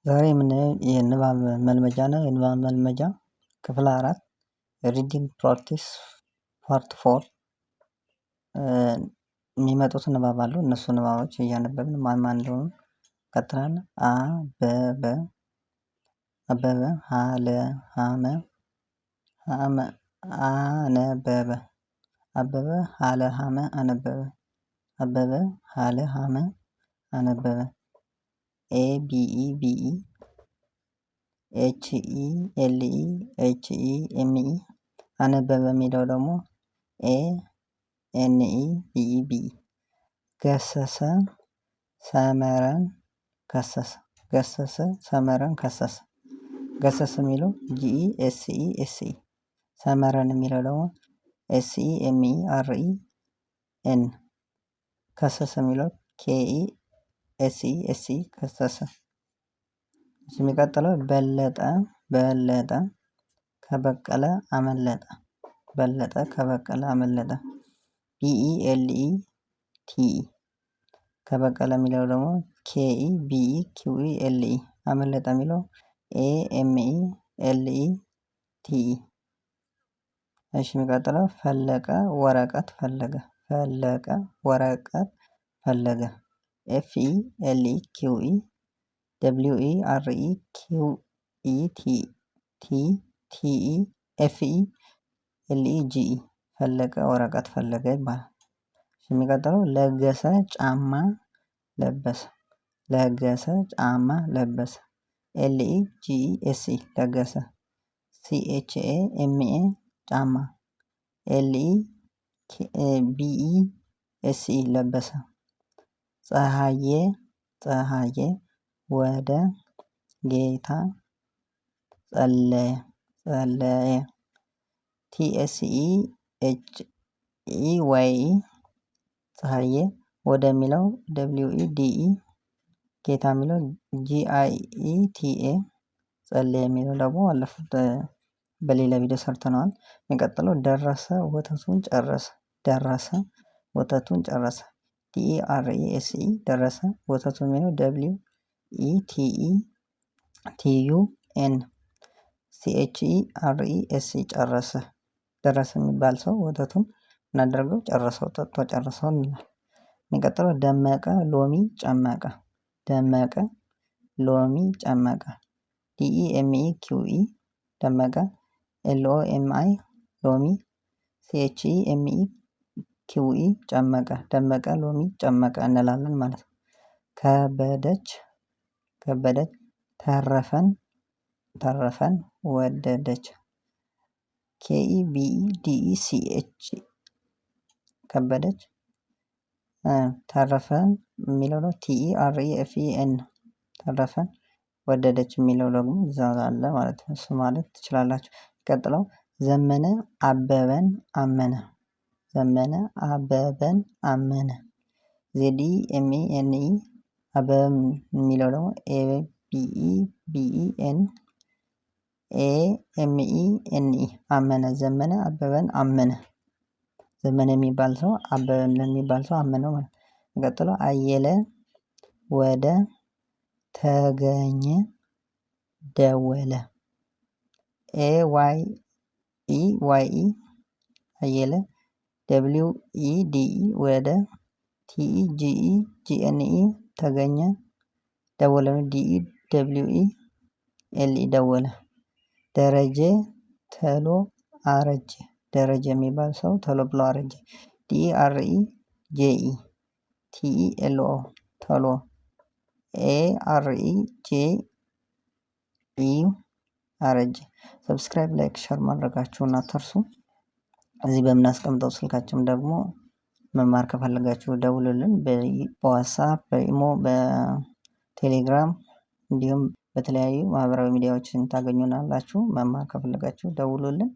ዛሬ የምናየው የንባብ መልመጃ ነው። የንባብ መልመጃ ክፍል 4 ሪዲንግ ፕራክቲስ ፓርት 4 የሚመጡት ንባብ አሉ። እነሱ ንባቦች እያነበብን ማን እንደሆኑ ቀጥላለን። አበበ ሀለ ሀመ አነበበ አበበ ሀለ ሀመ አነበበ አበበ ሀለ ሀመ አነበበ ኤቢኢ ኤችኢኤልኢኤችኢኤምኢ አነበበ የሚለው ደግሞ ኤንኢቢኢ ገሰሰ ሰመረን ከሰሰ ገሰሰ ሰመረን ከሰሰ ገሰሰ የሚለው ጂኢኤስኢኤስኢ ሰመረን የሚለው ደግሞ ኤስኢኤምኢአርኢኤን ከሰሰ የሚለው ኬኢኤስኢኤስኢ ከሰሰ። የሚቀጥለው በለጠ ከበቀለ አመለጠ በለጠ ከበቀለ አመለጠ ቢኢኤልኢቲኢ ከበቀለ የሚለው ደግሞ ኬኢቢኢኪውኢኤልኢ አመለጠ የሚለው ኤኤምኢኤልኢቲኢ። እሺ የሚቀጥለው ፈለቀ ወረቀት ፈለገ ፈለገ ኤፍኢኤልኢኪውኢ ደብሊውኢአርኢኪውኢቲቲኢኤፍኢኤልኢጂኢ ፈለቀ ወረቀት ፈለገ ይባላል። የሚቀጥለው ለገሰ ጫማ ለበሰ ኤልኢጂኢኤስኢ ለገሰ ሲኤችኤኤምኤ ጫማ ኤልኢቢኢኤስኢ ለበሰ ፀሀዬ ወደ ጌታ ጸለየ ቲኤስኢኤችኢዋይ ፀሀዬ ወደሚለው ደብሊውኢዲኢ ጌታ የሚለው ጂአይኢቲኤ ጸለየ የሚለው ደግሞ አለፉት በሌላ ቪዲዮ ሰርተነዋል። የሚቀጥለው ደረሰ ወተቱን ጨረሰ ዲኢአርኢኤስኢ ደረሰ ወተቱን የሚለው ደብሊውኢቲኢቲዩኤን ሲኤችኢአርኢኤስኢ ጨረሰ ደረሰ የሚባል ሰው ወተቱን እናደርገው ጨረሰው ጠጥቶ ጨረሰው እንላለን። የሚቀጥለው ደመቀ ሎሚ ጨመቀ ዲኢኤምኢኪውኢ ደመቀ ኤልኦኤምአይ ሎሚ ሲኤችኢኤምኢኪውኢ ጨመቀ ደመቀ ሎሚ ጨመቀ እንላለን ማለት ነው። ከበደች ተረፈን ወደደች ኬኢቢኢዲኢሲኤች ከበደች ተረፈን የሚለው ነው ቲኢአርኢኤፍኢኤን ተረፈን ወደደች የሚለው ደግሞ እዛ አለ ማለት ነው። እሱ ማለት ትችላላችሁ። ቀጥለው ዘመነ አበበን አመነ ዜዲኤምኢኤንኢ አበበ የሚለው ደግሞ ኤቢኢቢኢኤን ኤኤምኢኤንኢ አመነ ዘመነ አበበን አመነ ዘመነ የሚባል ሰው አበበን ለሚባል ሰው አመነው ማለት ነው። የሚቀጥለው አየለ ወደ ተገኘ ደወለ ኤዋይኢ አየለ ደብሊውኢዲኢ ወደ ቲኢጂኢጂኤንኢ ተገኘ ደወለ ዲኢደብሊውኢኤልኢ ደወለ ደረጀ ተሎ አረጀ ደረጀ የሚባል ሰው ተሎ ብሎ አረጀ ዲኢአርኢጄኢ ቲኢኤልኦ ቶሎ ኤአርኢጄኢ አረጀ። ሰብስክራይብ ላይክ ሸር ማድረጋችሁን አትርሱ። እዚህ በምናስቀምጠው ስልካችን ደግሞ መማር ከፈለጋችሁ ደውሉልን። በዋትስአፕ በኢሞ በቴሌግራም እንዲሁም በተለያዩ ማህበራዊ ሚዲያዎችን ታገኙናላችሁ። መማር ከፈለጋችሁ ደውሉልን።